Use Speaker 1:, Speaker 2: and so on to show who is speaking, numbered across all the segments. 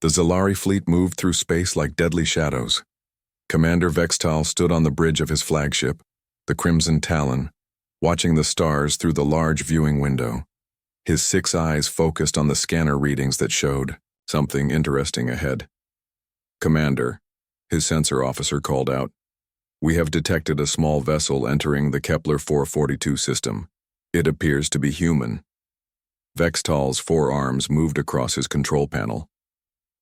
Speaker 1: The Zalari fleet moved through space like deadly shadows. Commander Vextal stood on the bridge of his flagship, the Crimson Talon, watching the stars through the large viewing window. His 6 eyes focused on the scanner readings that showed something interesting ahead. "Commander," his sensor officer called out, "we have detected a small vessel entering the Kepler 442 system. It appears to be human." Vextal's 4 arms moved across his control panel.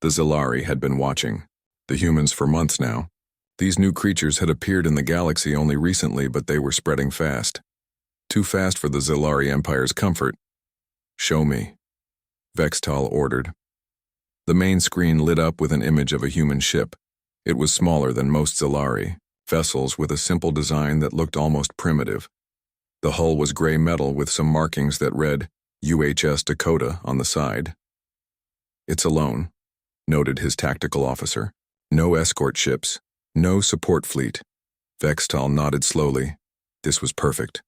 Speaker 1: The Zalari had been watching the humans for months now. These new creatures had appeared in the galaxy only recently, but they were spreading fast. Too fast for the Zalari Empire's comfort. "Show me," Vextal ordered. The main screen lit up with an image of a human ship. It was smaller than most Zalari vessels, with a simple design that looked almost primitive. The hull was gray metal with some markings that read UHS Dakota on the side. "It's alone," noted his tactical officer. "No escort ships, no support fleet." Vextal nodded slowly. This was perfect.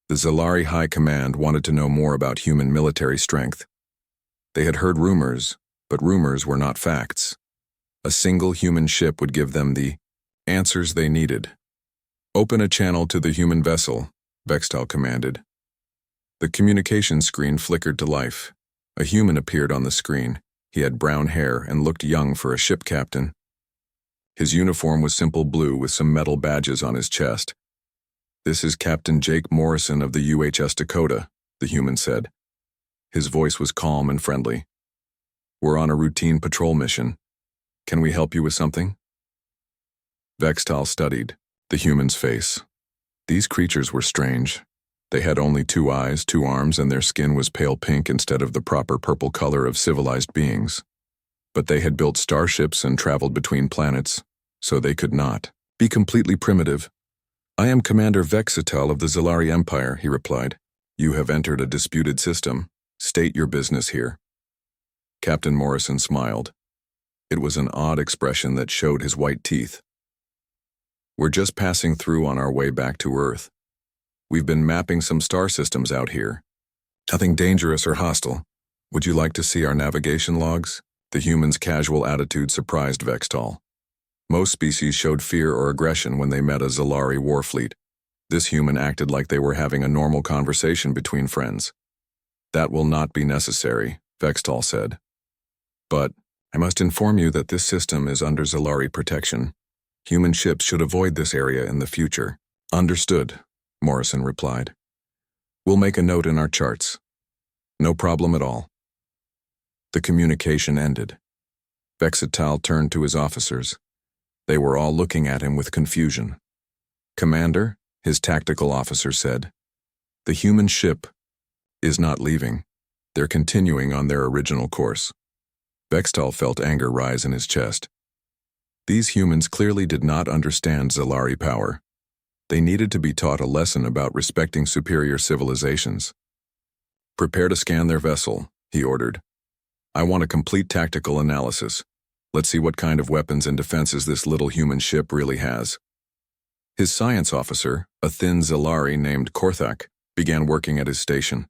Speaker 1: The Zalari High Command wanted to know more about human military strength. They had heard rumors, but rumors were not facts. A single human ship would give them the answers they needed. "Open a channel to the human vessel," Vextal commanded. The communication screen flickered to life. A human appeared on the screen. He had brown hair and looked young for a ship captain. His uniform was simple blue with some metal badges on his chest. "This is Captain Jake Morrison of the UHS Dakota," the human said. His voice was calm and friendly. "We're on a routine patrol mission. Can we help you with something?" Vextal studied the human's face. These creatures were strange. They had only 2 eyes, 2 arms, and their skin was pale pink instead of the proper purple color of civilized beings. But they had built starships and traveled between planets, so they could not be completely primitive. "I am Commander Vextal of the Zalari Empire," he replied. "You have entered a disputed system. State your business here." Captain Morrison smiled. It was an odd expression that showed his white teeth. "We're just passing through on our way back to Earth. We've been mapping some star systems out here. Nothing dangerous or hostile. Would you like to see our navigation logs?" The human's casual attitude surprised Vextal. Most species showed fear or aggression when they met a Zalari war fleet. This human acted like they were having a normal conversation between friends. "That will not be necessary," Vextal said. "But I must inform you that this system is under Zalari protection. Human ships should avoid this area in the future." "Understood," Morrison replied. "We'll make a note in our charts." "No problem at all." The communication ended. Vextal turned to his officers. They were all looking at him with confusion. "Commander," his tactical officer said, "the human ship is not leaving. They're continuing on their original course." Vextal felt anger rise in his chest. These humans clearly did not understand Zalari power. They needed to be taught a lesson about respecting superior civilizations. "Prepare to scan their vessel," he ordered. "I want a complete tactical analysis. Let's see what kind of weapons and defenses this little human ship really has." His science officer, a thin Zalari named Korthak, began working at his station.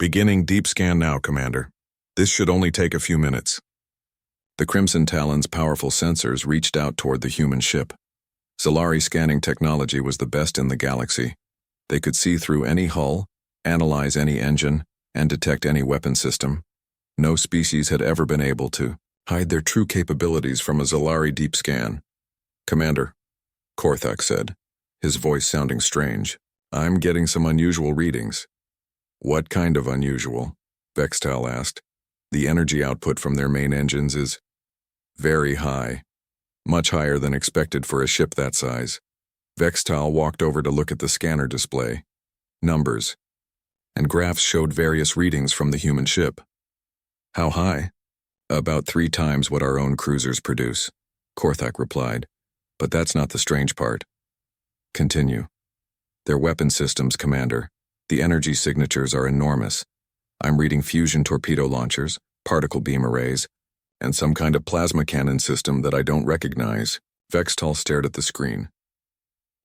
Speaker 1: "Beginning deep scan now, Commander. This should only take a few minutes." The Crimson Talon's powerful sensors reached out toward the human ship. Zalari scanning technology was the best in the galaxy. They could see through any hull, analyze any engine, and detect any weapon system. No species had ever been able to hide their true capabilities from a Zalari deep scan. "Commander," Korthak said, his voice sounding strange, "I'm getting some unusual readings." "What kind of unusual?" Vextal asked. "The energy output from their main engines is very high, much higher than expected for a ship that size." Vextal walked over to look at the scanner display. Numbers and graphs showed various readings from the human ship. "How high?" "About 3 times what our own cruisers produce," Korthak replied. "But that's not the strange part." "Continue." "Their weapon systems, Commander. The energy signatures are enormous. I'm reading fusion torpedo launchers, particle beam arrays, and some kind of plasma cannon system that I don't recognize." Vextal stared at the screen.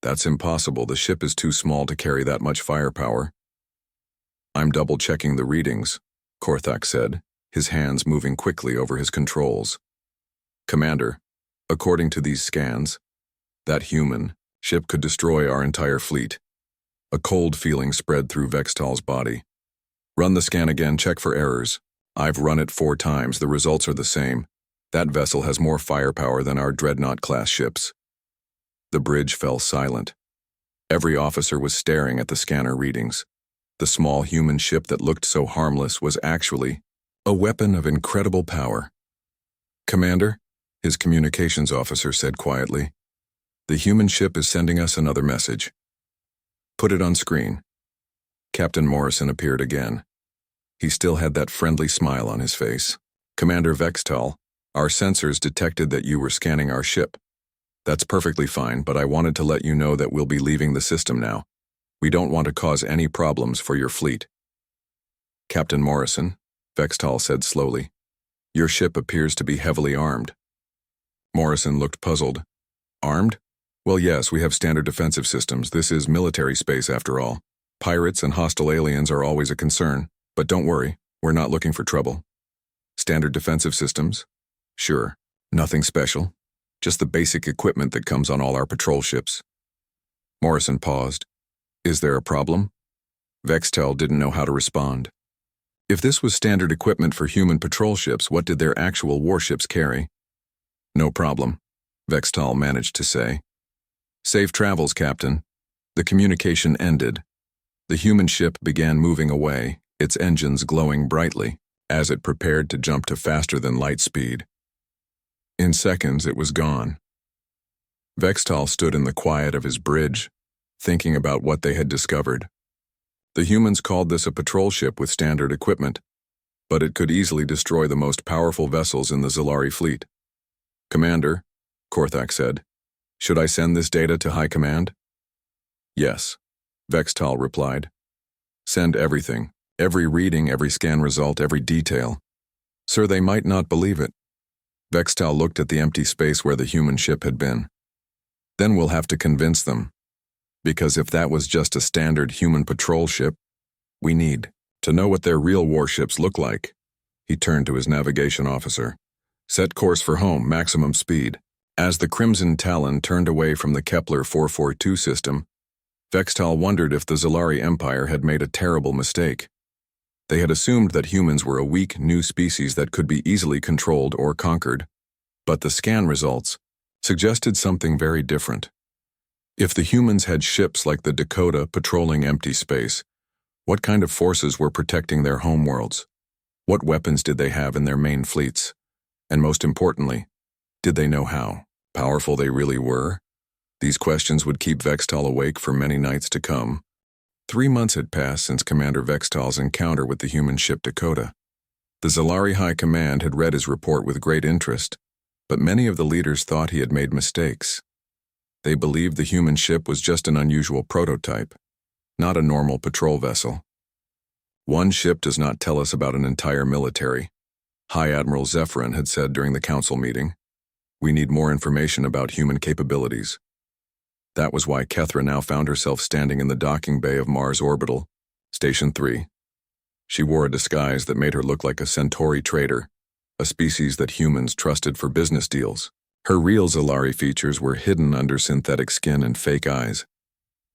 Speaker 1: "That's impossible. The ship is too small to carry that much firepower." "I'm double-checking the readings," Korthak said, his hands moving quickly over his controls. "Commander, according to these scans, that human ship could destroy our entire fleet." A cold feeling spread through Vextal's body. "Run the scan again, check for errors." "I've run it 4 times, the results are the same. That vessel has more firepower than our Dreadnought-class ships." The bridge fell silent. Every officer was staring at the scanner readings. The small human ship that looked so harmless was actually a weapon of incredible power. "Commander," his communications officer said quietly, "the human ship is sending us another message." "Put it on screen." Captain Morrison appeared again. He still had that friendly smile on his face. "Commander Vextal, our sensors detected that you were scanning our ship. That's perfectly fine, but I wanted to let you know that we'll be leaving the system now. We don't want to cause any problems for your fleet." "Captain Morrison," Vextal said slowly, "your ship appears to be heavily armed." Morrison looked puzzled. "Armed? Well, yes, we have standard defensive systems. This is military space after all. Pirates and hostile aliens are always a concern, but don't worry, we're not looking for trouble." "Standard defensive systems? Sure, nothing special. Just the basic equipment that comes on all our patrol ships." Morrison paused. "Is there a problem?" Vextal didn't know how to respond. If this was standard equipment for human patrol ships, what did their actual warships carry? "No problem," Vextal managed to say. "Safe travels, Captain." The communication ended. The human ship began moving away, its engines glowing brightly, as it prepared to jump to faster than light speed. In seconds, it was gone. Vextal stood in the quiet of his bridge, thinking about what they had discovered. The humans called this a patrol ship with standard equipment, but it could easily destroy the most powerful vessels in the Zalari fleet. "Commander," Korthak said, "should I send this data to High Command?" "Yes," Vextal replied. "Send everything, every reading, every scan result, every detail. Sir, they might not believe it." Vextal looked at the empty space where the human ship had been. "Then we'll have to convince them. Because if that was just a standard human patrol ship, we need to know what their real warships look like." He turned to his navigation officer. "Set course for home, maximum speed." As the Crimson Talon turned away from the Kepler 442 system, Vextal wondered if the Zalari Empire had made a terrible mistake. They had assumed that humans were a weak, new species that could be easily controlled or conquered. But the scan results suggested something very different. If the humans had ships like the Dakota patrolling empty space, what kind of forces were protecting their homeworlds? What weapons did they have in their main fleets? And most importantly, did they know how powerful they really were? These questions would keep Vextal awake for many nights to come. 3 months had passed since Commander Vextal's encounter with the human ship Dakota. The Zalari High Command had read his report with great interest, but many of the leaders thought he had made mistakes. They believed the human ship was just an unusual prototype, not a normal patrol vessel. "One ship does not tell us about an entire military," High Admiral Zephyrin had said during the council meeting. "We need more information about human capabilities." That was why Kethra now found herself standing in the docking bay of Mars Orbital, Station 3. She wore a disguise that made her look like a Centauri trader, a species that humans trusted for business deals. Her real Zalari features were hidden under synthetic skin and fake eyes.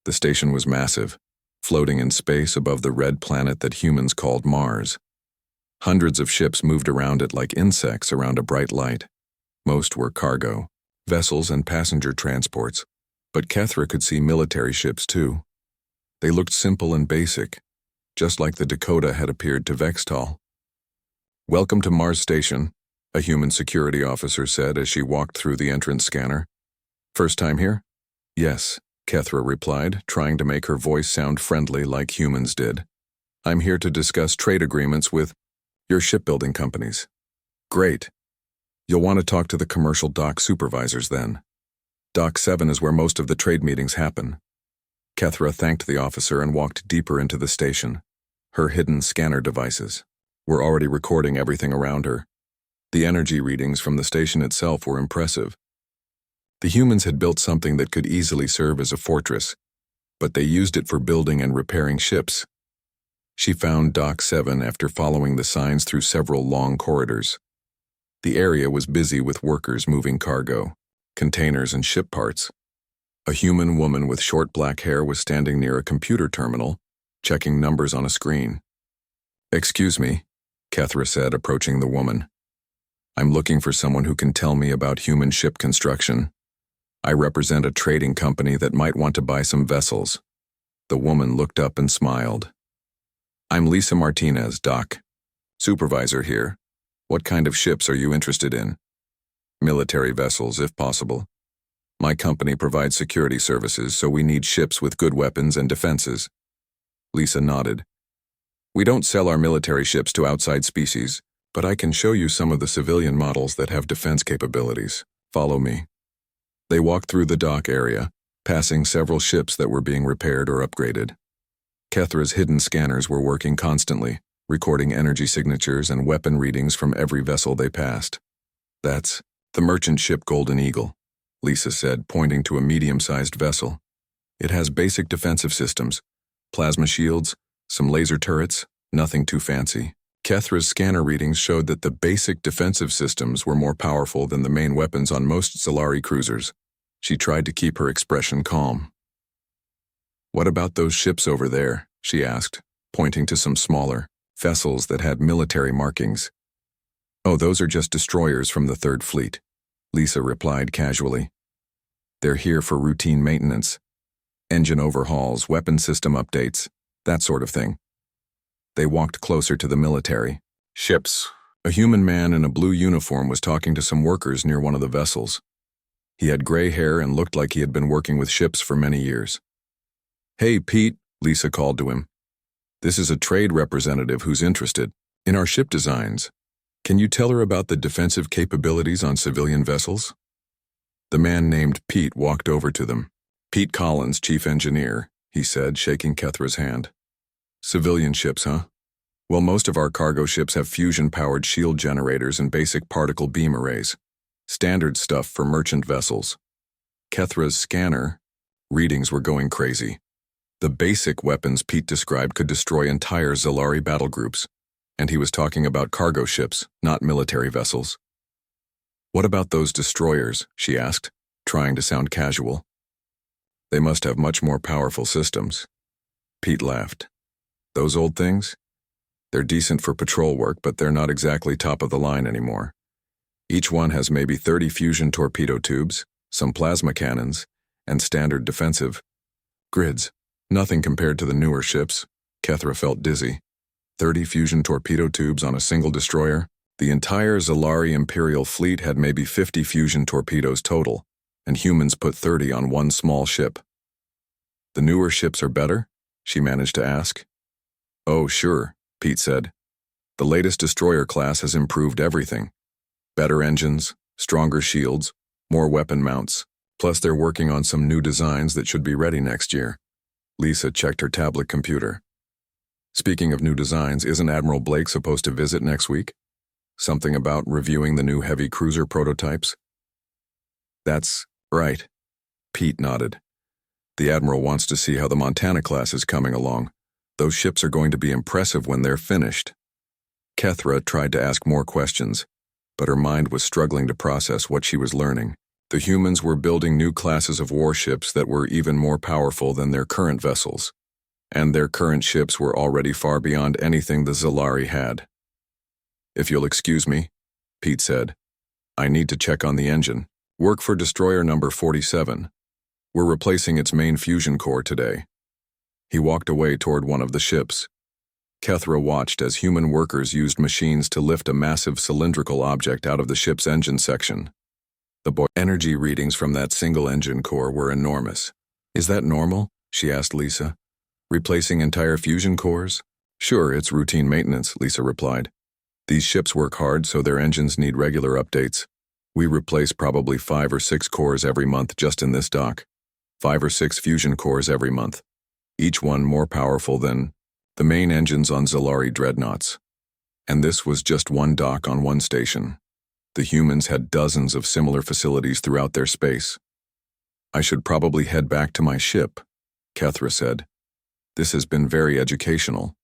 Speaker 1: The station was massive, floating in space above the red planet that humans called Mars. Hundreds of ships moved around it like insects around a bright light. Most were cargo, vessels and passenger transports, but Kethra could see military ships too. They looked simple and basic, just like the Dakota had appeared to Vextal. "Welcome to Mars Station," a human security officer said as she walked through the entrance scanner. "First time here?" "Yes," Kethra replied, trying to make her voice sound friendly like humans did. "I'm here to discuss trade agreements with your shipbuilding companies." "Great. You'll want to talk to the commercial dock supervisors then. Dock 7 is where most of the trade meetings happen." Kethra thanked the officer and walked deeper into the station. Her hidden scanner devices were already recording everything around her. The energy readings from the station itself were impressive. The humans had built something that could easily serve as a fortress, but they used it for building and repairing ships. She found Dock 7 after following the signs through several long corridors. The area was busy with workers moving cargo, containers and ship parts. A human woman with short black hair was standing near a computer terminal, checking numbers on a screen. "Excuse me," Kethra said, approaching the woman. "I'm looking for someone who can tell me about human ship construction. I represent a trading company that might want to buy some vessels." The woman looked up and smiled. "I'm Lisa Martinez, Doc. Supervisor here. What kind of ships are you interested in?" "Military vessels, if possible. My company provides security services, so we need ships with good weapons and defenses." Lisa nodded. "We don't sell our military ships to outside species, but I can show you some of the civilian models that have defense capabilities. Follow me." They walked through the dock area, passing several ships that were being repaired or upgraded. Kethra's hidden scanners were working constantly, recording energy signatures and weapon readings from every vessel they passed. "That's the merchant ship Golden Eagle," Lisa said, pointing to a medium-sized vessel. "It has basic defensive systems, plasma shields, some laser turrets, nothing too fancy." Kethra's scanner readings showed that the basic defensive systems were more powerful than the main weapons on most Zalari cruisers. She tried to keep her expression calm. "What about those ships over there?" she asked, pointing to some smaller vessels that had military markings. "Oh, those are just destroyers from the Third Fleet," Lisa replied casually. "They're here for routine maintenance, engine overhauls, weapon system updates, that sort of thing." They walked closer to the military ships. A human man in a blue uniform was talking to some workers near one of the vessels. He had gray hair and looked like he had been working with ships for many years. "Hey, Pete," Lisa called to him. "This is a trade representative who's interested in our ship designs. Can you tell her about the defensive capabilities on civilian vessels?" The man named Pete walked over to them. "Pete Collins, chief engineer," he said, shaking Kethra's hand. "Civilian ships, huh? Well, most of our cargo ships have fusion-powered shield generators and basic particle beam arrays. Standard stuff for merchant vessels." Kethra's scanner readings were going crazy. The basic weapons Pete described could destroy entire Zalari battle groups, and he was talking about cargo ships, not military vessels. "What about those destroyers?" she asked, trying to sound casual. "They must have much more powerful systems." Pete laughed. "Those old things? They're decent for patrol work, but they're not exactly top of the line anymore. Each one has maybe 30 fusion torpedo tubes, some plasma cannons, and standard defensive grids. Nothing compared to the newer ships." Kethra felt dizzy. 30 fusion torpedo tubes on a single destroyer? The entire Zalari Imperial fleet had maybe 50 fusion torpedoes total, and humans put 30 on one small ship. "The newer ships are better?" she managed to ask. "Oh, sure," Pete said. "The latest destroyer class has improved everything. Better engines, stronger shields, more weapon mounts, plus they're working on some new designs that should be ready next year." Lisa checked her tablet computer. "Speaking of new designs, isn't Admiral Blake supposed to visit next week? Something about reviewing the new heavy cruiser prototypes?" "That's right," Pete nodded. "The Admiral wants to see how the Montana class is coming along. Those ships are going to be impressive when they're finished." Kethra tried to ask more questions, but her mind was struggling to process what she was learning. The humans were building new classes of warships that were even more powerful than their current vessels, and their current ships were already far beyond anything the Zalari had. "If you'll excuse me," Pete said, "I need to check on the engine. Work for destroyer number 47. We're replacing its main fusion core today." He walked away toward one of the ships. Kethra watched as human workers used machines to lift a massive cylindrical object out of the ship's engine section. The energy readings from that single engine core were enormous. "Is that normal?" she asked Lisa. "Replacing entire fusion cores?" "Sure, it's routine maintenance," Lisa replied. "These ships work hard, so their engines need regular updates. We replace probably 5 or 6 cores every month just in this dock. 5 or 6 fusion cores every month. Each one more powerful than the main engines on Zalari dreadnoughts. And this was just one dock on one station. The humans had dozens of similar facilities throughout their space." "I should probably head back to my ship," Kethra said. "This has been very educational."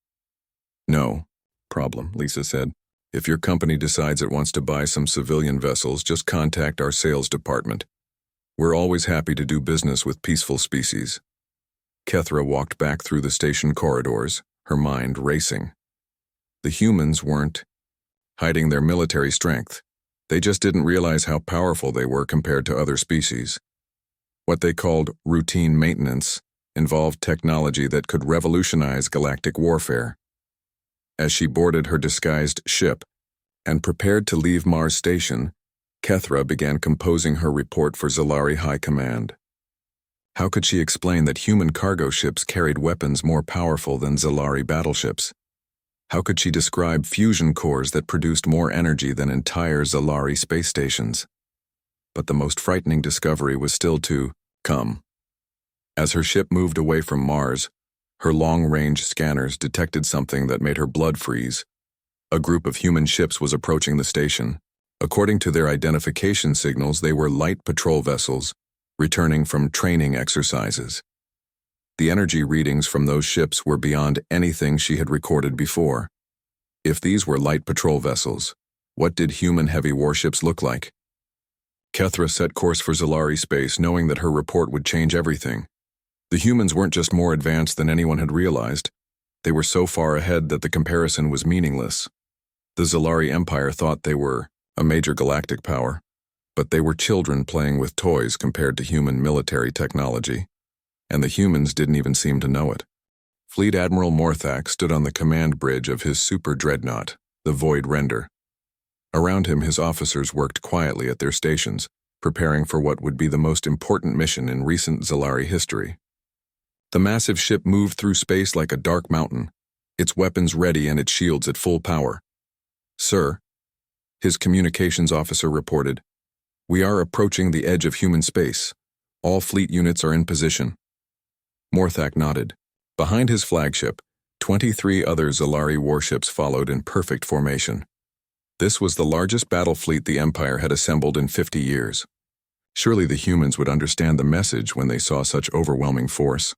Speaker 1: No problem, Lisa said. If your company decides it wants to buy some civilian vessels, just contact our sales department. We're always happy to do business with peaceful species. Kethra walked back through the station corridors, her mind racing. The humans weren't hiding their military strength. They just didn't realize how powerful they were compared to other species. What they called routine maintenance involved technology that could revolutionize galactic warfare. As she boarded her disguised ship and prepared to leave Mars Station, Kethra began composing her report for Zalari High Command. How could she explain that human cargo ships carried weapons more powerful than Zalari battleships? How could she describe fusion cores that produced more energy than entire Zalari space stations? But the most frightening discovery was still to come. As her ship moved away from Mars, her long-range scanners detected something that made her blood freeze. A group of human ships was approaching the station. According to their identification signals, they were light patrol vessels, returning from training exercises. The energy readings from those ships were beyond anything she had recorded before. If these were light patrol vessels, what did human heavy warships look like? Kethra set course for Zalari space, knowing that her report would change everything. The humans weren't just more advanced than anyone had realized. They were so far ahead that the comparison was meaningless. The Zalari Empire thought they were a major galactic power, but they were children playing with toys compared to human military technology. And the humans didn't even seem to know it. Fleet Admiral Morthak stood on the command bridge of his super dreadnought, the Void Render. Around him, his officers worked quietly at their stations, preparing for what would be the most important mission in recent Zalari history. The massive ship moved through space like a dark mountain, its weapons ready and its shields at full power. "Sir," his communications officer reported, "we are approaching the edge of human space. All fleet units are in position." Morthak nodded. Behind his flagship, 23 other Zalari warships followed in perfect formation. This was the largest battle fleet the Empire had assembled in 50 years. Surely the humans would understand the message when they saw such overwhelming force.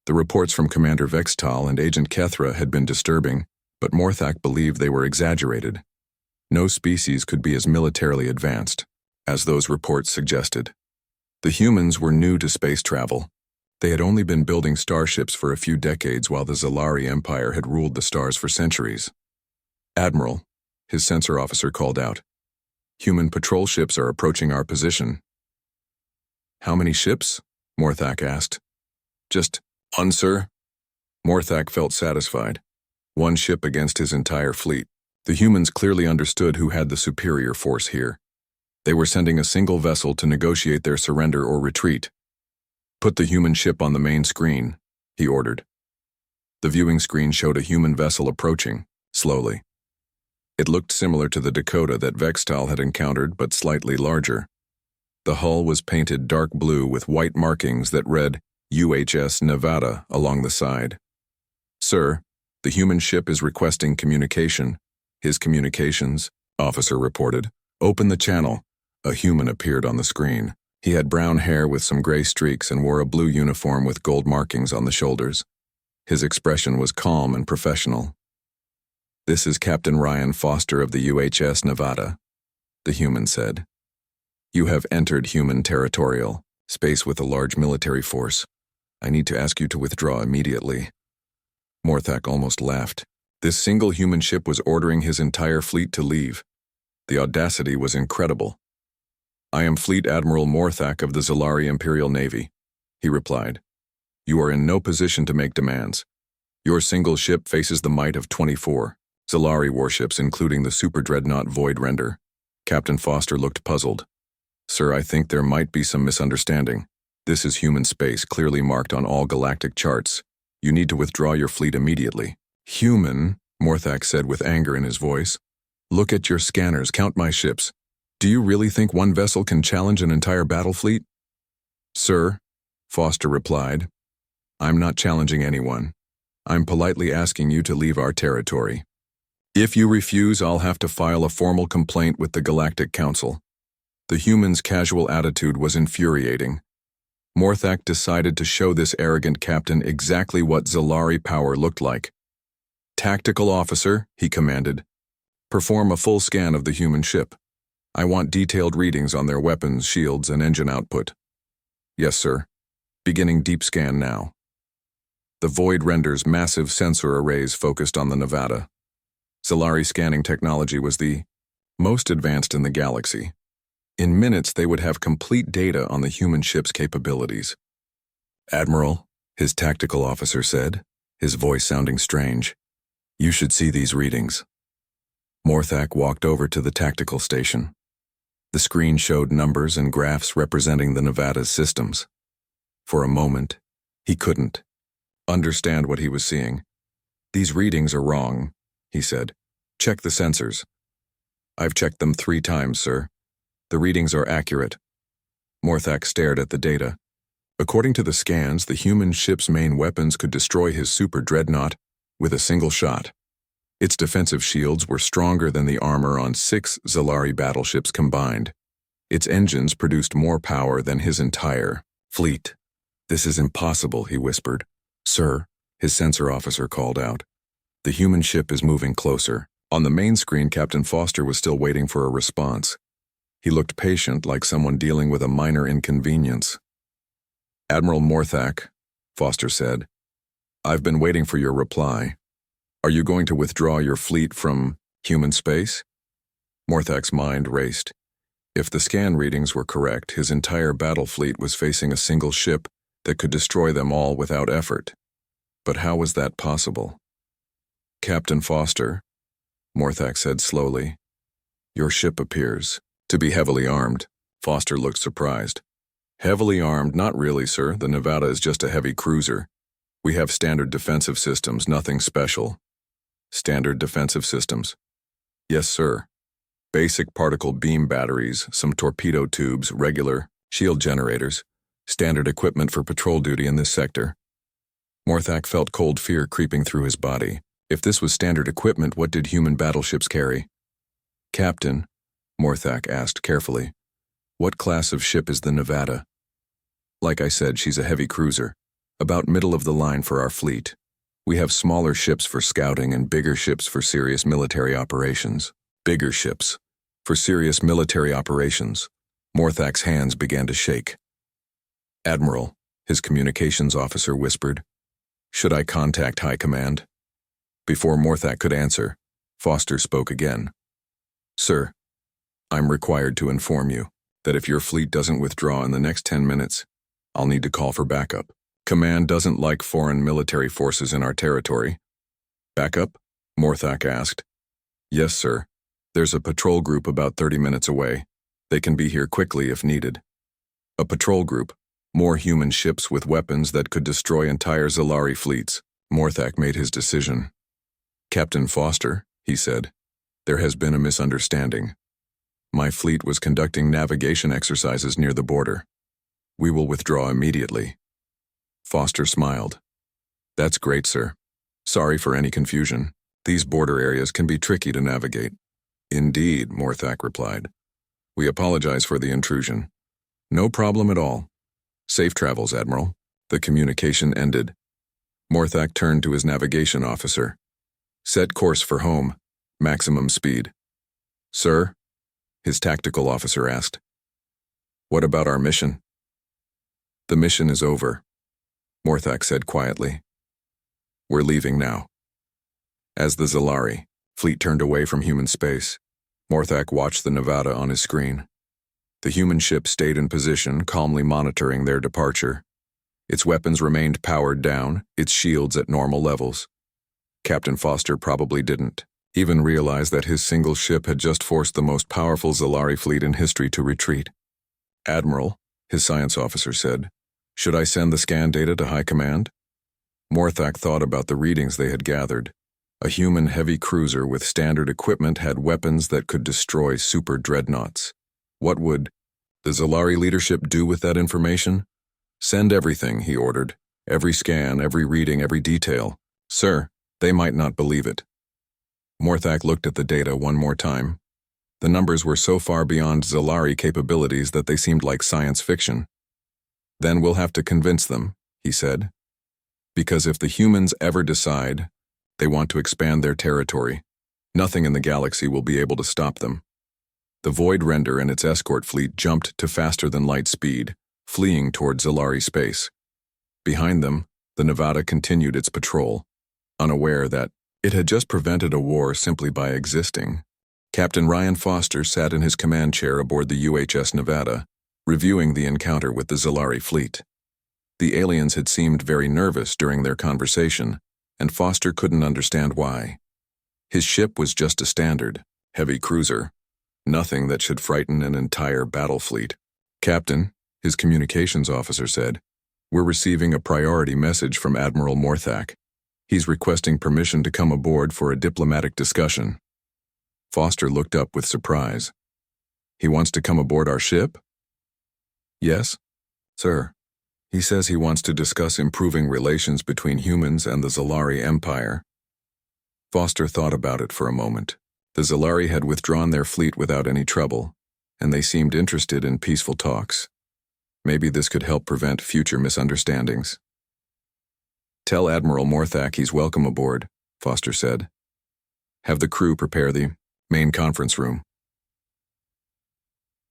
Speaker 1: The reports from Commander Vextal and Agent Kethra had been disturbing, but Morthak believed they were exaggerated. No species could be as militarily advanced, as those reports suggested. The humans were new to space travel. They had only been building starships for a few decades while the Zalari Empire had ruled the stars for centuries. "Admiral," his sensor officer called out, "human patrol ships are approaching our position." "How many ships?" Morthak asked. "Just one, sir." Morthak felt satisfied. One ship against his entire fleet. The humans clearly understood who had the superior force here. They were sending a single vessel to negotiate their surrender or retreat. "Put the human ship on the main screen," he ordered. The viewing screen showed a human vessel approaching, slowly. It looked similar to the Dakota that Vextal had encountered, but slightly larger. The hull was painted dark blue with white markings that read UHS Nevada along the side. "Sir, the human ship is requesting communication." His communications officer reported. "Open the channel." A human appeared on the screen. He had brown hair with some gray streaks and wore a blue uniform with gold markings on the shoulders. His expression was calm and professional. "This is Captain Ryan Foster of the UHS Nevada," the human said. "You have entered human territorial space with a large military force. I need to ask you to withdraw immediately." Morthak almost laughed. This single human ship was ordering his entire fleet to leave. The audacity was incredible. "I am Fleet Admiral Morthak of the Zalari Imperial Navy," he replied. "You are in no position to make demands. Your single ship faces the might of 24 Zalari warships, including the super dreadnought Void Render." Captain Foster looked puzzled. "Sir, I think there might be some misunderstanding. This is human space, clearly marked on all galactic charts. You need to withdraw your fleet immediately." "Human," Morthak said with anger in his voice. "Look at your scanners, count my ships. Do you really think one vessel can challenge an entire battle fleet?" "Sir," Foster replied, "I'm not challenging anyone. I'm politely asking you to leave our territory. If you refuse, I'll have to file a formal complaint with the Galactic Council." The human's casual attitude was infuriating. Morthak decided to show this arrogant captain exactly what Zalari power looked like. Tactical officer, he commanded. Perform a full scan of the human ship. I want detailed readings on their weapons, shields, and engine output. Yes, sir. Beginning deep scan now. The Void Render's massive sensor arrays focused on the Nevada. Zalari scanning technology was the most advanced in the galaxy. In minutes, they would have complete data on the human ship's capabilities. Admiral, his tactical officer said, his voice sounding strange. You should see these readings. Morthak walked over to the tactical station. The screen showed numbers and graphs representing the Nevada's systems. For a moment, he couldn't understand what he was seeing. These readings are wrong, he said. Check the sensors. I've checked them 3 times, sir. The readings are accurate. Morthak stared at the data. According to the scans, the human ship's main weapons could destroy his super dreadnought with a single shot. Its defensive shields were stronger than the armor on 6 Zalari battleships combined. Its engines produced more power than his entire fleet. This is impossible, he whispered. Sir, his sensor officer called out. The human ship is moving closer. On the main screen, Captain Foster was still waiting for a response. He looked patient, like someone dealing with a minor inconvenience. Admiral Morthak, Foster said, I've been waiting for your reply. Are you going to withdraw your fleet from human space? Morthak's mind raced. If the scan readings were correct, his entire battle fleet was facing a single ship that could destroy them all without effort. But how was that possible? Captain Foster, Morthak said slowly, your ship appears to be heavily armed. Foster looked surprised. Heavily armed? Not really, sir. The Nevada is just a heavy cruiser. We have standard defensive systems, nothing special. Standard defensive systems? Yes, sir. Basic particle beam batteries, some torpedo tubes, regular shield generators, standard equipment for patrol duty in this sector. Morthak felt cold fear creeping through his body. If this was standard equipment, what did human battleships carry? Captain, Morthak asked carefully, what class of ship is the Nevada? Like I said, she's a heavy cruiser, about middle of the line for our fleet. We have smaller ships for scouting and bigger ships for serious military operations. Bigger ships for serious military operations. Morthak's hands began to shake. Admiral, his communications officer whispered, should I contact High Command? Before Morthak could answer, Foster spoke again. Sir, I'm required to inform you that if your fleet doesn't withdraw in the next 10 minutes, I'll need to call for backup. Command doesn't like foreign military forces in our territory. Backup? Morthak asked. Yes, sir. There's a patrol group about 30 minutes away. They can be here quickly if needed. A patrol group. More human ships with weapons that could destroy entire Zalari fleets. Morthak made his decision. Captain Foster, he said, there has been a misunderstanding. My fleet was conducting navigation exercises near the border. We will withdraw immediately. Foster smiled. That's great, sir. Sorry for any confusion. These border areas can be tricky to navigate. Indeed, Morthak replied. We apologize for the intrusion. No problem at all. Safe travels, Admiral. The communication ended. Morthak turned to his navigation officer. Set course for home. Maximum speed. Sir? His tactical officer asked. What about our mission? The mission is over, Morthak said quietly. We're leaving now. As the Zalari fleet turned away from human space, Morthak watched the Nevada on his screen. The human ship stayed in position, calmly monitoring their departure. Its weapons remained powered down, its shields at normal levels. Captain Foster probably didn't even realize that his single ship had just forced the most powerful Zalari fleet in history to retreat. Admiral, his science officer said, should I send the scan data to High Command? Morthak thought about the readings they had gathered. A human heavy cruiser with standard equipment had weapons that could destroy super dreadnoughts. What would the Zalari leadership do with that information? Send everything, he ordered. Every scan, every reading, every detail. Sir, they might not believe it. Morthak looked at the data one more time. The numbers were so far beyond Zalari capabilities that they seemed like science fiction. Then we'll have to convince them, he said. Because if the humans ever decide They want to expand their territory. Nothing in the galaxy will be able to stop them. The Void Render and its escort fleet jumped to faster-than-light speed, fleeing toward Zalari space. Behind them, the Nevada continued its patrol, unaware that it had just prevented a war simply by existing. Captain Ryan Foster sat in his command chair aboard the UHS Nevada, reviewing the encounter with the Zalari fleet. The aliens had seemed very nervous during their conversation, and Foster couldn't understand why. His ship was just a standard, heavy cruiser, nothing that should frighten an entire battle fleet. "Captain," his communications officer said, "we're receiving a priority message from Admiral Morthak. He's requesting permission to come aboard for a diplomatic discussion." Foster looked up with surprise. "He wants to come aboard our ship?" "Yes, sir. He says he wants to discuss improving relations between humans and the Zalari Empire." Foster thought about it for a moment. The Zalari had withdrawn their fleet without any trouble, and they seemed interested in peaceful talks. Maybe this could help prevent future misunderstandings. "Tell Admiral Morthak he's welcome aboard," Foster said. "Have the crew prepare the main conference room."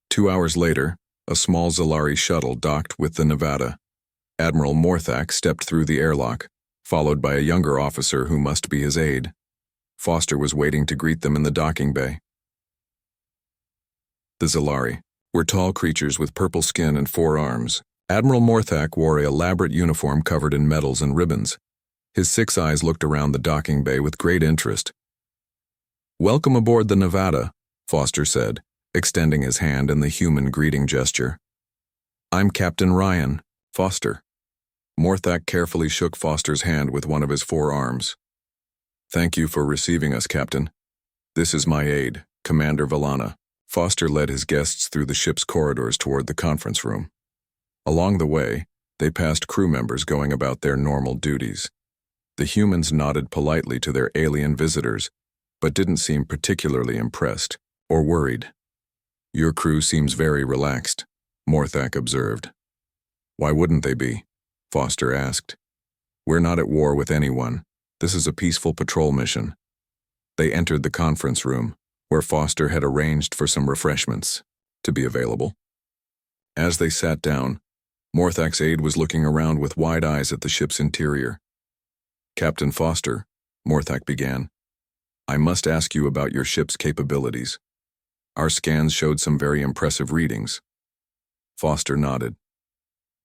Speaker 1: 2 hours later, a small Zalari shuttle docked with the Nevada. Admiral Morthak stepped through the airlock, followed by a younger officer who must be his aide. Foster was waiting to greet them in the docking bay. The Zalari were tall creatures with purple skin and 4 arms. Admiral Morthak wore an elaborate uniform covered in medals and ribbons. His 6 eyes looked around the docking bay with great interest. "Welcome aboard the Nevada," Foster said, extending his hand in the human greeting gesture. "I'm Captain Ryan Foster." Morthak carefully shook Foster's hand with one of his 4 arms. "Thank you for receiving us, Captain. This is my aide, Commander Valana." Foster led his guests through the ship's corridors toward the conference room. Along the way, they passed crew members going about their normal duties. The humans nodded politely to their alien visitors, but didn't seem particularly impressed or worried. "Your crew seems very relaxed," Morthak observed. "Why wouldn't they be?" Foster asked. "We're not at war with anyone. This is a peaceful patrol mission." They entered the conference room, where Foster had arranged for some refreshments to be available. As they sat down, Morthak's aide was looking around with wide eyes at the ship's interior. "Captain Foster," Morthak began, "I must ask you about your ship's capabilities. Our scans showed some very impressive readings." Foster nodded.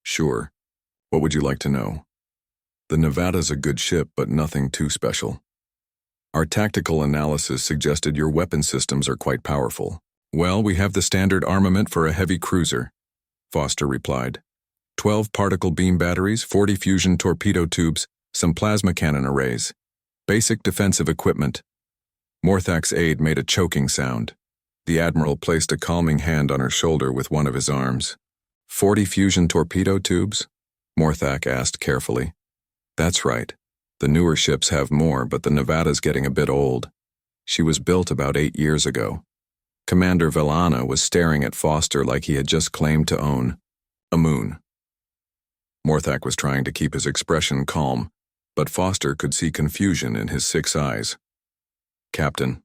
Speaker 1: "Sure. What would you like to know?" "The Nevada's a good ship, but nothing too special. Our tactical analysis suggested your weapon systems are quite powerful." "Well, we have the standard armament for a heavy cruiser," Foster replied. 12 particle beam batteries, 40 fusion torpedo tubes, some plasma cannon arrays. Basic defensive equipment." Morthak's aide made a choking sound. The Admiral placed a calming hand on her shoulder with one of his arms. 40 fusion torpedo tubes?" Morthak asked carefully. "That's right. The newer ships have more, but the Nevada's getting a bit old. She was built about 8 years ago." Commander Valana was staring at Foster like he had just claimed to own a moon. Morthak was trying to keep his expression calm, but Foster could see confusion in his 6 eyes. "Captain,"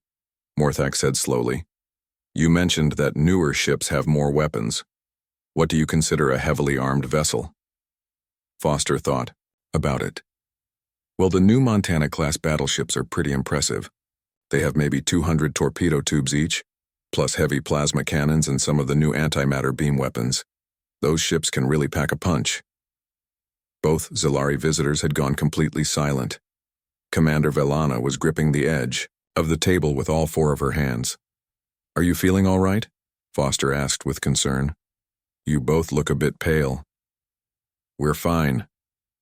Speaker 1: Morthak said slowly, "you mentioned that newer ships have more weapons. What do you consider a heavily armed vessel?" Foster thought about it. "Well, the new Montana-class battleships are pretty impressive. They have maybe 200 torpedo tubes each, plus heavy plasma cannons and some of the new antimatter beam weapons. Those ships can really pack a punch." Both Zalari visitors had gone completely silent. Commander Valana was gripping the edge of the table with all 4 of her hands. "Are you feeling all right?" Foster asked with concern. "You both look a bit pale." "We're fine,"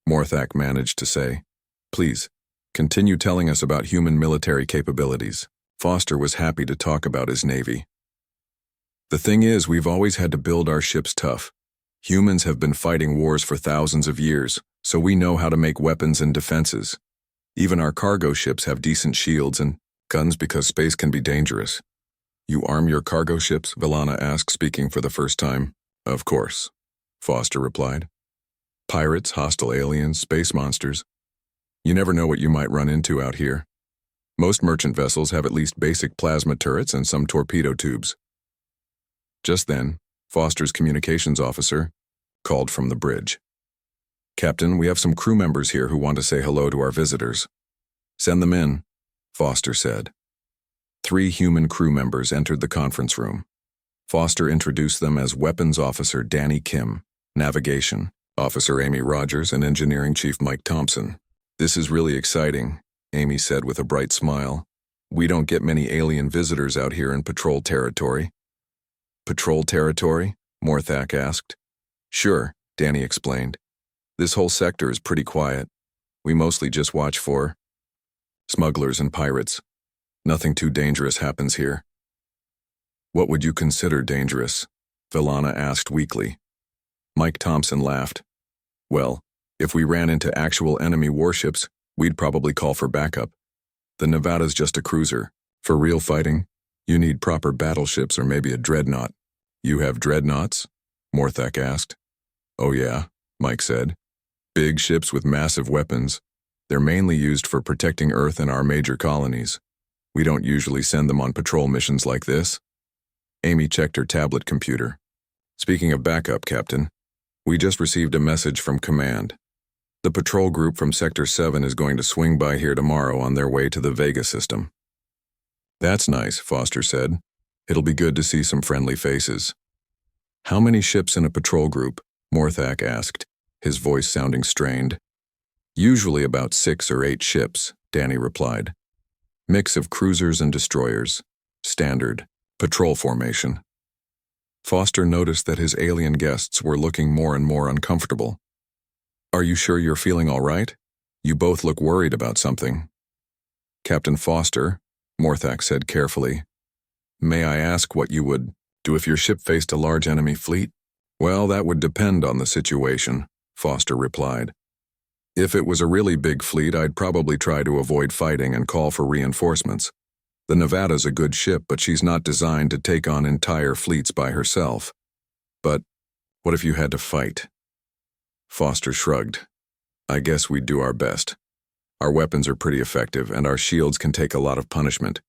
Speaker 1: Morthak managed to say. "Please, continue telling us about human military capabilities." Foster was happy to talk about his navy. "The thing is, we've always had to build our ships tough. Humans have been fighting wars for thousands of years, so we know how to make weapons and defenses. Even our cargo ships have decent shields and guns because space can be dangerous." "You arm your cargo ships?" Valana asked, speaking for the first time. "Of course," Foster replied. "Pirates, hostile aliens, space monsters. You never know what you might run into out here." Most merchant vessels have at least basic plasma turrets and some torpedo tubes. Just then, Foster's communications officer called from the bridge. "Captain, we have some crew members here who want to say hello to our visitors." "Send them in," Foster said. 3 human crew members entered the conference room. Foster introduced them as Weapons Officer Danny Kim, Navigation Officer Amy Rogers, and Engineering Chief Mike Thompson. "This is really exciting," Amy said with a bright smile. "We don't get many alien visitors out here in patrol territory." "Patrol territory?" Morthak asked. "Sure," Danny explained. "This whole sector is pretty quiet. We mostly just watch for smugglers and pirates. Nothing too dangerous happens here." "What would you consider dangerous?" Villana asked weakly. Mike Thompson laughed. "Well, if we ran into actual enemy warships, we'd probably call for backup. The Nevada's just a cruiser. For real fighting, you need proper battleships or maybe a dreadnought." "You have dreadnoughts?" Morthak asked. "Oh yeah," Mike said. "Big ships with massive weapons. They're mainly used for protecting Earth and our major colonies. We don't usually send them on patrol missions like this." Amy checked her tablet computer. "Speaking of backup, Captain, we just received a message from Command. The patrol group from Sector 7 is going to swing by here tomorrow on their way to the Vega system." "That's nice," Foster said. "It'll be good to see some friendly faces." "How many ships in a patrol group?" Morthak asked, his voice sounding strained. "Usually about 6 or 8 ships," Danny replied. "Mix of cruisers and destroyers. Standard. Patrol formation." Foster noticed that his alien guests were looking more and more uncomfortable. "Are you sure you're feeling all right? You both look worried about something." "Captain Foster," Morthak said carefully, "may I ask what you would do if your ship faced a large enemy fleet?" "Well, that would depend on the situation," Foster replied. "If it was a really big fleet, I'd probably try to avoid fighting and call for reinforcements. The Nevada's a good ship, but she's not designed to take on entire fleets by herself. But what if you had to fight?" Foster shrugged. "I guess we'd do our best. Our weapons are pretty effective, and our shields can take a lot of punishment.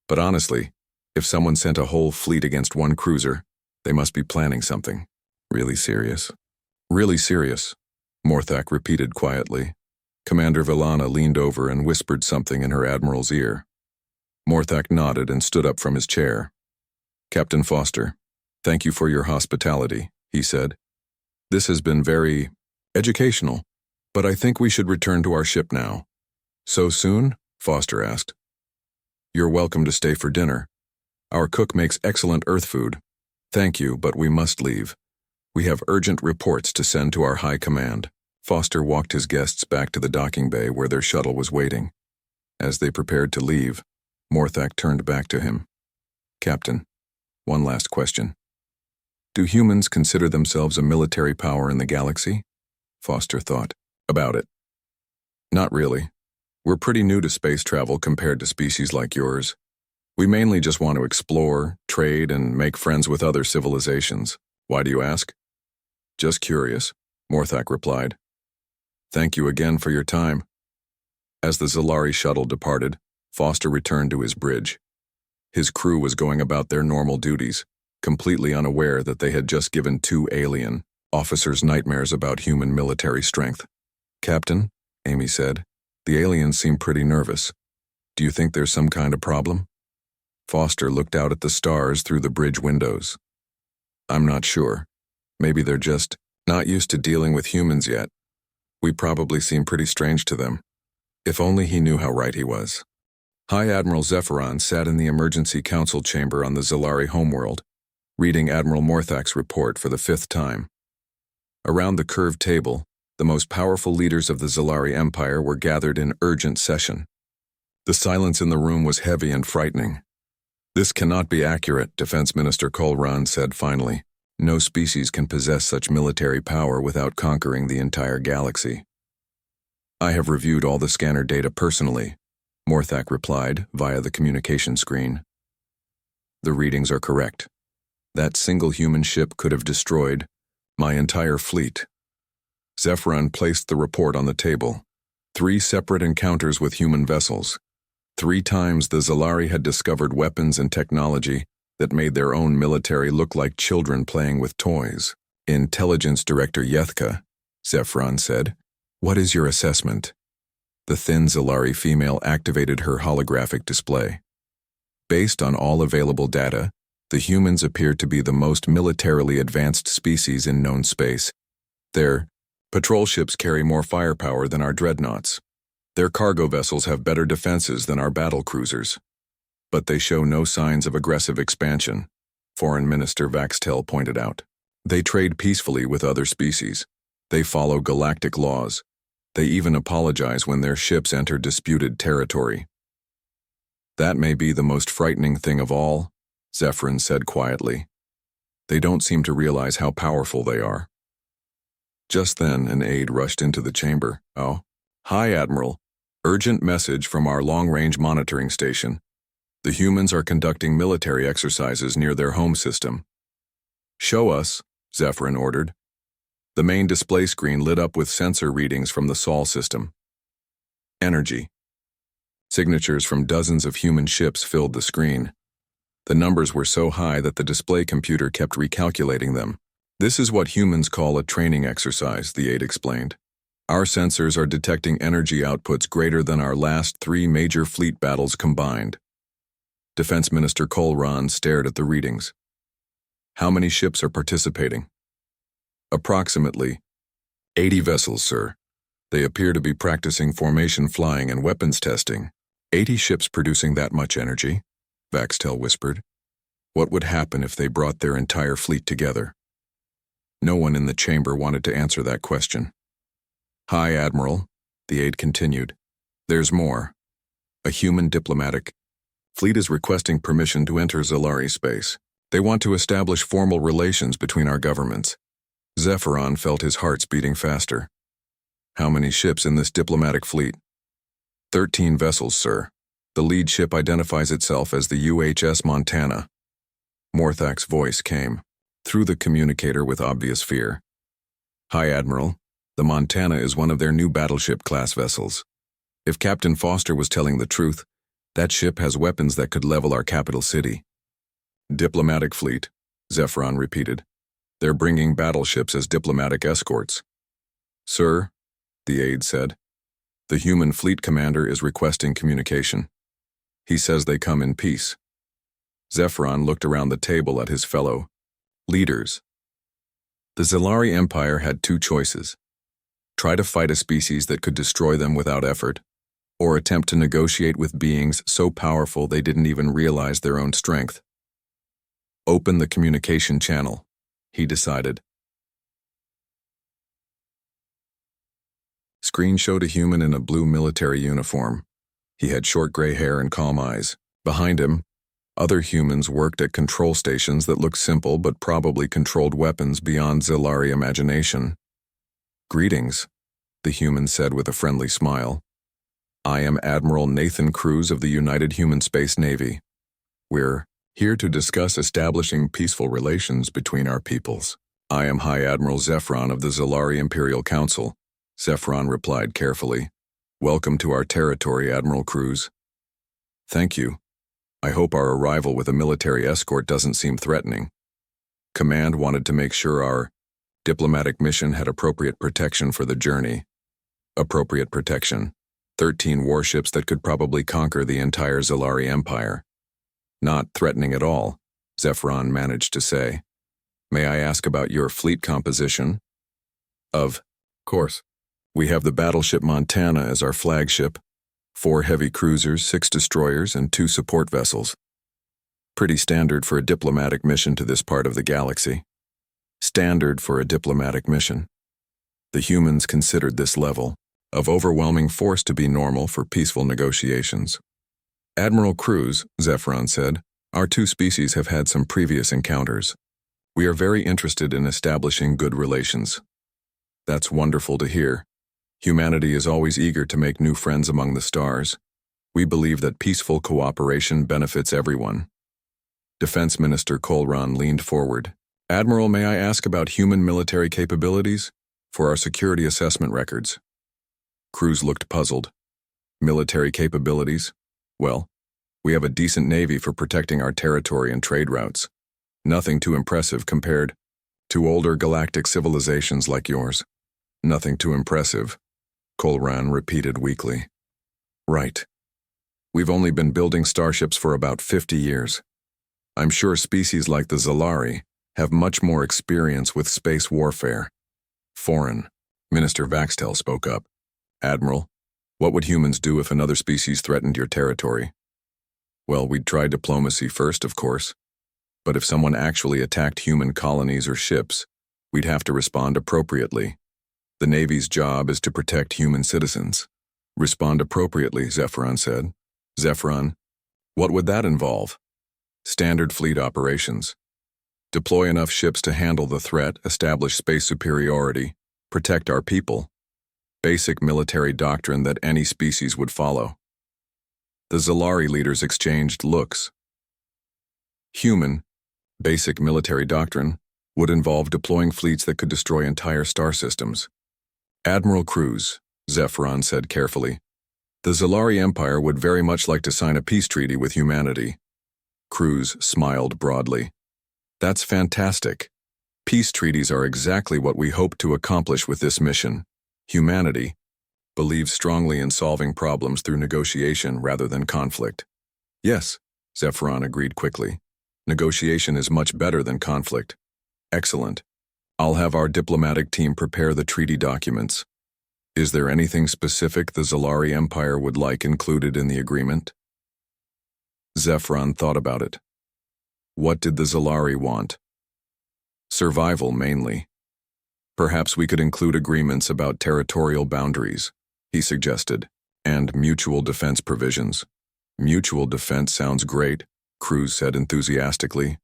Speaker 1: But honestly, if someone sent a whole fleet against one cruiser, they must be planning something. Really serious." "Really serious," Morthak repeated quietly. Commander Villana leaned over and whispered something in her admiral's ear. Morthak nodded and stood up from his chair. "Captain Foster, thank you for your hospitality," he said. "This has been very educational, but I think we should return to our ship now." "So soon?" Foster asked. "You're welcome to stay for dinner. Our cook makes excellent Earth food. Thank you, but we must leave. We have urgent reports to send to our high command." Foster walked his guests back to the docking bay where their shuttle was waiting. As they prepared to leave, Morthak turned back to him. "Captain, one last question. Do humans consider themselves a military power in the galaxy?" Foster thought about it. "Not really. We're pretty new to space travel compared to species like yours. We mainly just want to explore, trade, and make friends with other civilizations. Why do you ask?" "Just curious," Morthak replied. "Thank you again for your time." As the Zalari shuttle departed, Foster returned to his bridge. His crew was going about their normal duties, completely unaware that they had just given 2 alien officers nightmares about human military strength. "Captain," Amy said, "the aliens seem pretty nervous. Do you think there's some kind of problem?" Foster looked out at the stars through the bridge windows. "I'm not sure. Maybe they're just not used to dealing with humans yet. We probably seem pretty strange to them." If only he knew how right he was. High Admiral Zephyron sat in the emergency council chamber on the Zalari homeworld, reading Admiral Morthak's report for the 5th time. Around the curved table, the most powerful leaders of the Zalari Empire were gathered in urgent session. The silence in the room was heavy and frightening. "This cannot be accurate," Defense Minister Kolran said finally. "No species can possess such military power without conquering the entire galaxy." "I have reviewed all the scanner data personally," Morthak replied via the communication screen. "The readings are correct. That single human ship could have destroyed my entire fleet." Zephyron placed the report on the table. 3 separate encounters with human vessels. 3 times the Zalari had discovered weapons and technology that made their own military look like children playing with toys. Intelligence Director Yethka, Zefron said, "What is your assessment?" The thin Zalari female activated her holographic display. Based on all available data, the humans appear to be the most militarily advanced species in known space. Their patrol ships carry more firepower than our dreadnoughts. Their cargo vessels have better defenses than our battle cruisers. But they show no signs of aggressive expansion, Foreign Minister Vaxtel pointed out. They trade peacefully with other species. They follow galactic laws. They even apologize when their ships enter disputed territory. That may be the most frightening thing of all, Zephyrin said quietly. They don't seem to realize how powerful they are. Just then, an aide rushed into the chamber. "Oh, hi, Admiral. Urgent message from our long-range monitoring station. The humans are conducting military exercises near their home system." "Show us," Zephyrin ordered. The main display screen lit up with sensor readings from the Sol system. Energy. Signatures from dozens of human ships filled the screen. The numbers were so high that the display computer kept recalculating them. "This is what humans call a training exercise," the aide explained. "Our sensors are detecting energy outputs greater than our last 3 major fleet battles combined." Defense Minister Kolran stared at the readings. "How many ships are participating?" "Approximately 80 vessels, sir. They appear to be practicing formation flying and weapons testing." 80 ships producing that much energy?" Vaxtel whispered. "What would happen if they brought their entire fleet together?" No one in the chamber wanted to answer that question. "Hi, Admiral," the aide continued. "There's more. A human diplomatic fleet is requesting permission to enter Zalari space. They want to establish formal relations between our governments." Zephyron felt his heart beating faster. "How many ships in this diplomatic fleet?" 13 vessels, sir. The lead ship identifies itself as the UHS Montana. Morthak's voice came through the communicator with obvious fear. "Hi, Admiral. The Montana is one of their new battleship-class vessels. If Captain Foster was telling the truth, that ship has weapons that could level our capital city." "Diplomatic fleet," Zephyron repeated. "They're bringing battleships as diplomatic escorts." "Sir," the aide said, "the human fleet commander is requesting communication. He says they come in peace." Zephyron looked around the table at his fellow leaders. The Zalari Empire had 2 choices: try to fight a species that could destroy them without effort, or attempt to negotiate with beings so powerful they didn't even realize their own strength. "Open the communication channel," he decided. Screen showed a human in a blue military uniform. He had short gray hair and calm eyes. Behind him, other humans worked at control stations that looked simple but probably controlled weapons beyond Zalari imagination. "Greetings," the human said with a friendly smile. "I am Admiral Nathan Cruz of the United Human Space Navy. We're here to discuss establishing peaceful relations between our peoples." "I am High Admiral Zephyron of the Zalari Imperial Council," Zephyron replied carefully. "Welcome to our territory, Admiral Cruz." "Thank you. I hope our arrival with a military escort doesn't seem threatening. Command wanted to make sure our diplomatic mission had appropriate protection for the journey." "Appropriate protection. 13 warships that could probably conquer the entire Zalari Empire." "Not threatening at all," Zephyron managed to say. "May I ask about your fleet composition?" Of course. We have the battleship Montana as our flagship, 4 heavy cruisers, 6 destroyers, and 2 support vessels. Pretty standard for a diplomatic mission to this part of the galaxy. Standard for a diplomatic mission. The humans considered this level of overwhelming force to be normal for peaceful negotiations. "Admiral Cruz," Zephyron said, "our 2 species have had some previous encounters. We are very interested in establishing good relations." "That's wonderful to hear. Humanity is always eager to make new friends among the stars. We believe that peaceful cooperation benefits everyone." Defense Minister Kolran leaned forward. "Admiral, may I ask about human military capabilities for our security assessment records?" Cruz looked puzzled. "Military capabilities? Well, we have a decent navy for protecting our territory and trade routes. Nothing too impressive compared to older galactic civilizations like yours. Nothing too impressive, Colran repeated weakly. Right. We've only been building starships for about 50 years. I'm sure species like the Zalari have much more experience with space warfare. Foreign. Minister Vaxtel spoke up. Admiral, what would humans do if another species threatened your territory? Well, we'd try diplomacy first, of course. But if someone actually attacked human colonies or ships, we'd have to respond appropriately. The Navy's job is to protect human citizens. Respond appropriately, Zephyron said. Zephyron, what would that involve? Standard fleet operations. Deploy enough ships to handle the threat, establish space superiority, protect our people. Basic military doctrine that any species would follow. The Zalari leaders exchanged looks. Human, basic military doctrine, would involve deploying fleets that could destroy entire star systems. Admiral Cruz, Zephyron said carefully, the Zalari Empire would very much like to sign a peace treaty with humanity. Cruz smiled broadly. That's fantastic. Peace treaties are exactly what we hope to accomplish with this mission. Humanity believes strongly in solving problems through negotiation rather than conflict. Yes, Zephyron agreed quickly. Negotiation is much better than conflict. Excellent. I'll have our diplomatic team prepare the treaty documents. Is there anything specific the Zalari Empire would like included in the agreement? Zephyron thought about it. What did the Zalari want? Survival, mainly. Perhaps we could include agreements about territorial boundaries, he suggested, and mutual defense provisions. Mutual defense sounds great, Cruz said enthusiastically.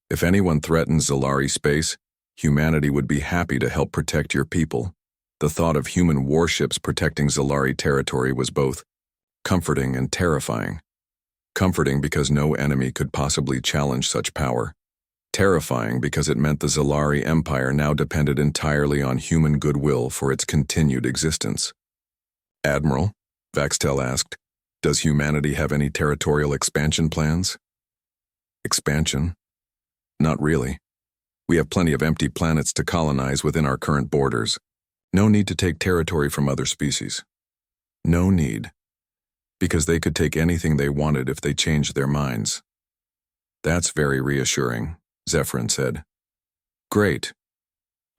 Speaker 1: If anyone threatens Zalari space, humanity would be happy to help protect your people. The thought of human warships protecting Zalari territory was both comforting and terrifying. Comforting because no enemy could possibly challenge such power. Terrifying because it meant the Zalari Empire now depended entirely on human goodwill for its continued existence. Admiral, Vaxtel asked, does humanity have any territorial expansion plans? Expansion? Not really. We have plenty of empty planets to colonize within our current borders. No need to take territory from other species. No need. Because they could take anything they wanted if they changed their minds. That's very reassuring, Zephyron said. Great.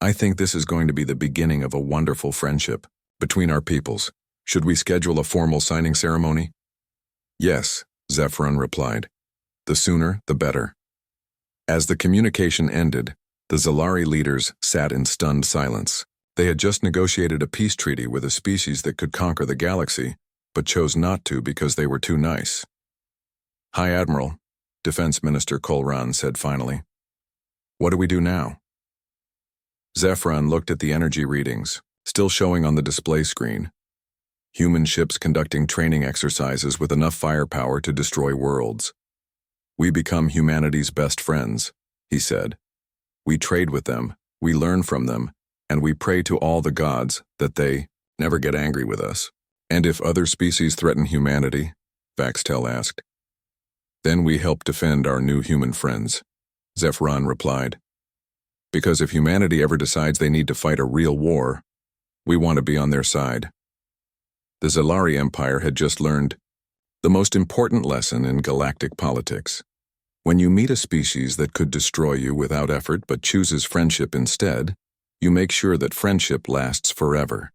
Speaker 1: I think this is going to be the beginning of a wonderful friendship between our peoples. Should we schedule a formal signing ceremony? Yes, Zephyron replied. The sooner, the better. As the communication ended, the Zalari leaders sat in stunned silence. They had just negotiated a peace treaty with a species that could conquer the galaxy, but chose not to because they were too nice. Hi, Admiral, Defense Minister Colran said finally. What do we do now? Zephyron looked at the energy readings, still showing on the display screen. Human ships conducting training exercises with enough firepower to destroy worlds. We become humanity's best friends, he said. We trade with them, we learn from them, and we pray to all the gods that they never get angry with us. And if other species threaten humanity, Vaxtel asked. Then we help defend our new human friends, Zephyron replied. Because if humanity ever decides they need to fight a real war, we want to be on their side. The Zalari Empire had just learned the most important lesson in galactic politics. When you meet a species that could destroy you without effort but chooses friendship instead, you make sure that friendship lasts forever.